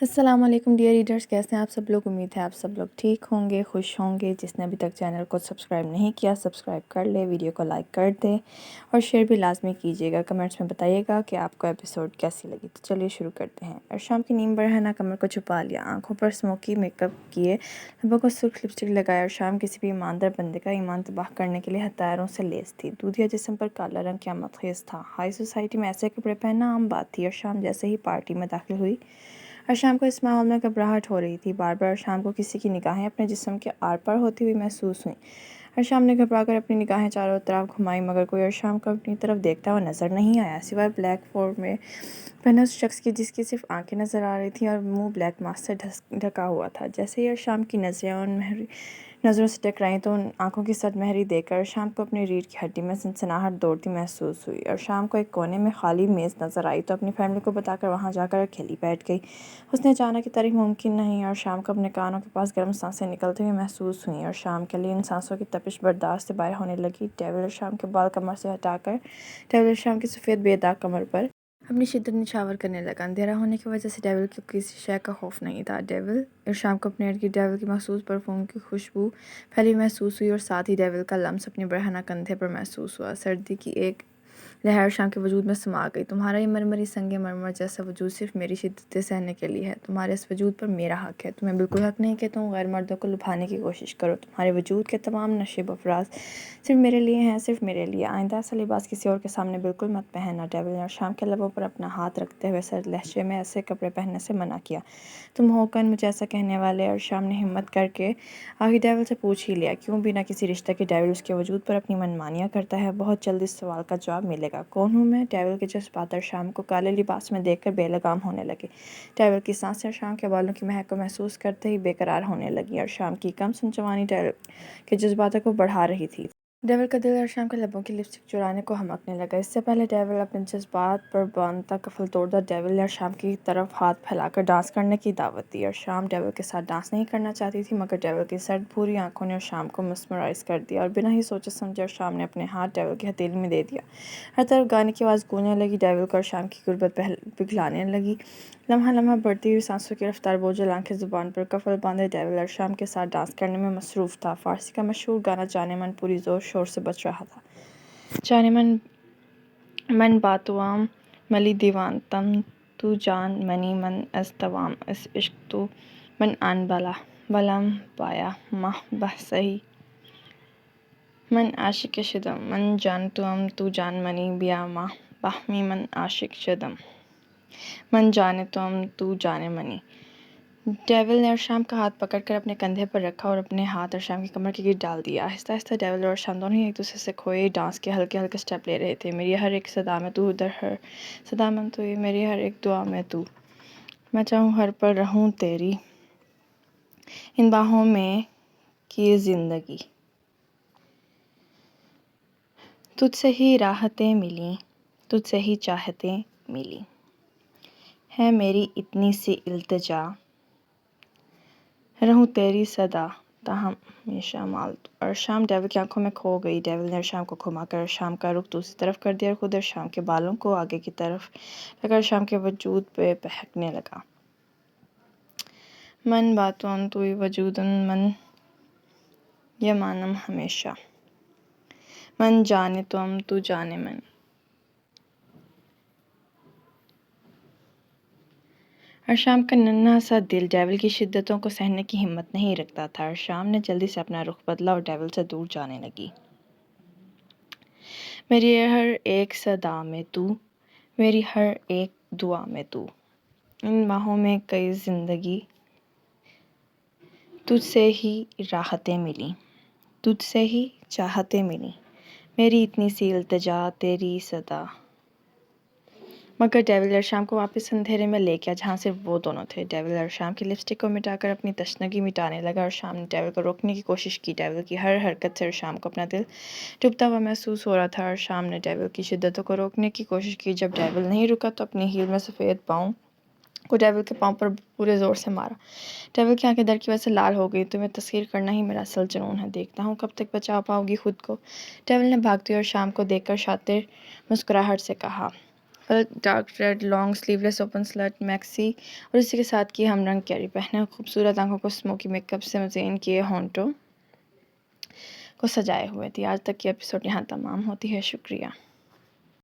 السلام علیکم dear readers, کیسے ہیں آپ سب لوگ؟ امید ہے آپ سب لوگ ٹھیک ہوں گے، خوش ہوں گے۔ جس نے ابھی تک چینل کو سبسکرائب نہیں کیا سبسکرائب کر لے، ویڈیو کو لائک کر دیں اور شیئر بھی لازمی کیجیے گا۔ کمنٹس میں بتائیے گا کہ آپ کو ایپیسوڈ کیسی لگی۔ تو چلیے شروع کرتے ہیں۔ اور شام کی نیند برہنہ کمر کو چھپا لیا، آنکھوں پر اسموکی میک اپ کیے، لبوں کو سرخ لپسٹک لگایا اور شام کسی بھی ایماندار بندے کا ایمان تباہ کرنے کے لیے ہتھیاروں سے لیس تھی۔ دودھیا جسم پر کالا رنگ قیامت خیز تھا۔ ہائی سوسائٹی میں ایسے کپڑے پہننا عام بات تھی اور شام جیسے ہی پارٹی میں داخل ہوئی اور شام کو اس ماحول میں گھبراہٹ ہو رہی تھی۔ بار بار شام کو کسی کی نگاہیں اپنے جسم کے آر پار ہوتی ہوئی محسوس ہوئیں اور شام نے گھبرا کر اپنی نگاہیں چاروں طرف گھمائیں، مگر کوئی اور شام کو اپنی طرف دیکھتا ہوا نظر نہیں آیا، سوائے بلیک فور میں پہنے اس شخص کی جس کی صرف آنکھیں نظر آ رہی تھیں اور منہ بلیک ماسک سے ڈھکا ہوا تھا۔ جیسے ہی شام کی نظریں ان نظروں سے ٹکرائیں تو ان آنکھوں کی سطح مہری دیکھ کر شام کو اپنی ریڑھ کی ہڈی میں سنسناہٹ دوڑتی محسوس ہوئی اور شام کو ایک کونے میں خالی میز نظر آئی تو اپنی فیملی کو بتا کر وہاں جا کر اکیلی بیٹھ گئی۔ اس نے جانا کہ تاریخ ممکن نہیں اور شام کو اپنے کانوں کے پاس گرم سانسیں نکلتے ہوئے محسوس ہوئیں اور شام کے لیے ان سانسوں کی تپش برداشت سے باہر ہونے لگی۔ ٹیبل اور شام کے بال کمر سے ہٹا کر ٹیبل اور شام کی سفید بے داغ کمر پر اپنی شدت نچھاور کرنے لگا۔ اندھیرا ہونے کی وجہ سے ڈیول کو کسی شے کا خوف نہیں تھا۔ ڈیول اور شام کو اپنے ارد گرد ڈیول کی مخصوص پرفیوم کی خوشبو پھیلی محسوس ہوئی اور ساتھ ہی ڈیول کا لمس اپنی برہنہ کندھے پر محسوس ہوا۔ سردی کی ایک لہر شام کے وجود میں سما گئی۔ تمہارا یہ مرمری سنگ مرمر جیسا وجود صرف میری شدتیں سہنے کے لیے ہے۔ تمہارے اس وجود پر میرا حق ہے۔ تمہیں بالکل حق نہیں کہ تم غیر مردوں کو لبھانے کی کوشش کرو۔ تمہارے وجود کے تمام نشیب و فراز صرف میرے لیے ہیں، صرف میرے لیے۔ آئندہ ایسا لباس کسی اور کے سامنے بالکل مت پہننا۔ ڈیول نے اور شام کے لبوں پر اپنا ہاتھ رکھتے ہوئے سرد لہجے میں ایسے کپڑے پہننے سے منع کیا۔ تم ہو کون مجھے ایسا کہنے والے؟ اور شام نے ہمت کر کے آخر ڈیول سے پوچھ ہی لیا، کیوں بنا کسی رشتے کے ڈیول اس کے وجود پر اپنی منمانیاں کرتا ہے؟ بہت جلد اس سوال کا جواب ملے گا۔ کون ہوں میں؟ ڈیول کے جذبات اور شام کو کالے لباس میں دیکھ کر بے لگام ہونے لگے۔ ڈیول کی سانسیں اور شام کے بالوں کی مہک کو محسوس کرتے ہی بے قرار ہونے لگیں اور شام کی کم سن جوانی ڈیول کے جذباتوں کو بڑھا رہی تھی۔ ڈیول کا دل اور شام کے لبوں کی لپسٹک چرانے کو ہمکنے لگا۔ اس سے پہلے ڈیول اپنے جذبات پر باندھتا قفل توڑتا ڈیول نے اور شام کی طرف ہاتھ پھیلا کر ڈانس کرنے کی دعوت دی اور شام ڈیول کے ساتھ ڈانس نہیں کرنا چاہتی تھی، مگر ڈیول کی سرد بھوری آنکھوں نے اور شام کو مسمرائز کر دیا اور بنا ہی سوچے سمجھے اور شام نے اپنے ہاتھ ڈیول کی ہتھیلی میں دے دیا۔ ہر طرف گانے کی آواز گونجنے لگی، ڈیول کو اور شام کی غربت پگھلانے لگی۔ لمحہ لمحہ بڑھتی ہوئی سانسوں کی رفتار بوجھل آنکھیں زبان پر قفل باندھے ڈیول اور شام کے ساتھ ڈانس کرنے میں مصروف تھا۔ فارسی کا مشہور گانا جانے من پوری زور شور سے بج رہا تھا۔ جانے من باتوام ملی دیوان تم، تو جان منی من از توام اس عشق تو من آن بالا بلم پایا ماہ بہ سہی من عاشق شدم من جان توام تو جان منی بیا ماہ بہمی من عاشق شدم من جانے توام تو جانے منی۔ ڈیول نے اور شام کا ہاتھ پکڑ کر اپنے کندھے پر رکھا اور اپنے ہاتھ اور شام کی کمر کے گرد ڈال دیا۔ آہستہ آہستہ ڈیول اور شام دونوں ہی ایک دوسرے سے کھوئے ڈانس کے ہلکے ہلکے اسٹیپ لے رہے تھے۔ میری ہر ایک صدا میں تو، در ہر صدا میں تو، میری ہر ایک دعا میں تو، میں چاہوں ہر پل رہوں تیری ان باہوں میں کی زندگی۔ تجھ سے ہی راحتیں ملیں، تجھ سے ہی چاہتیں ملی، ہے میری اتنی سی التجا، رہوں تیری صدا تا ہمیشہ مال تو۔ اور شام ڈیول کی آنکھوں میں کھو گئی۔ ڈیول نے اور شام کو گھما کر شام کا رخ دوسری طرف کر دیا اور خود اور شام کے بالوں کو آگے کی طرف لے کر شام کے وجود پہ بہکنے لگا۔ من باتوان توئی وجودن من یمانم ہمیشہ من جانے توام تو جانے من۔ اور شام کا ننھا سا دل ڈیول کی شدتوں کو سہنے کی ہمت نہیں رکھتا تھا اور شام نے جلدی سے اپنا رخ بدلا اور ڈیول سے دور جانے لگی۔ میری ہر ایک صدا میں تو، میری ہر ایک دعا میں تو، ان باہوں میں کئی زندگی، تجھ سے ہی راحتیں ملیں، تجھ سے ہی چاہتیں ملیں، میری اتنی سی التجا تیری صدا۔ مگر ڈیول اور شام کو واپس اندھیرے میں لے گیا جہاں صرف وہ دونوں تھے۔ ڈیول اور شام کی لپسٹک کو مٹا کر اپنی تشنگی مٹانے لگا اور شام نے ڈیول کو روکنے کی کوشش کی۔ ڈیول کی ہر حرکت سے اور شام کو اپنا دل ڈوبتا ہوا محسوس ہو رہا تھا اور شام نے ڈیول کی شدتوں کو روکنے کی کوشش کی۔ جب ڈیول نہیں رکا تو اپنی ہیل میں سفید پاؤں کو ڈیول کے پاؤں پر پورے زور سے مارا۔ ڈیول کی آنکھیں ڈر کی وجہ سے لال ہو گئی۔ تمہیں تسخیر کرنا ہی میرا اصل جنون ہے، دیکھتا ہوں کب تک بچا پاؤ گی خود کو، ڈیول نے بھاگتی اور شام کو دیکھ کر شاطر مسکراہٹ سے کہا۔ ڈارک ریڈ لانگ سلیو لیس اوپن سلٹ میکسی، اور اسی کے ساتھ کی ہم رنگ کیری پہنے، خوبصورت آنکھوں کو اسموکی میک اپ سے مزین کیے ہونٹوں کو سجائے ہوئے تھی۔ آج تک کی ایپیسوڈ یہاں تمام ہوتی ہے، شکریہ۔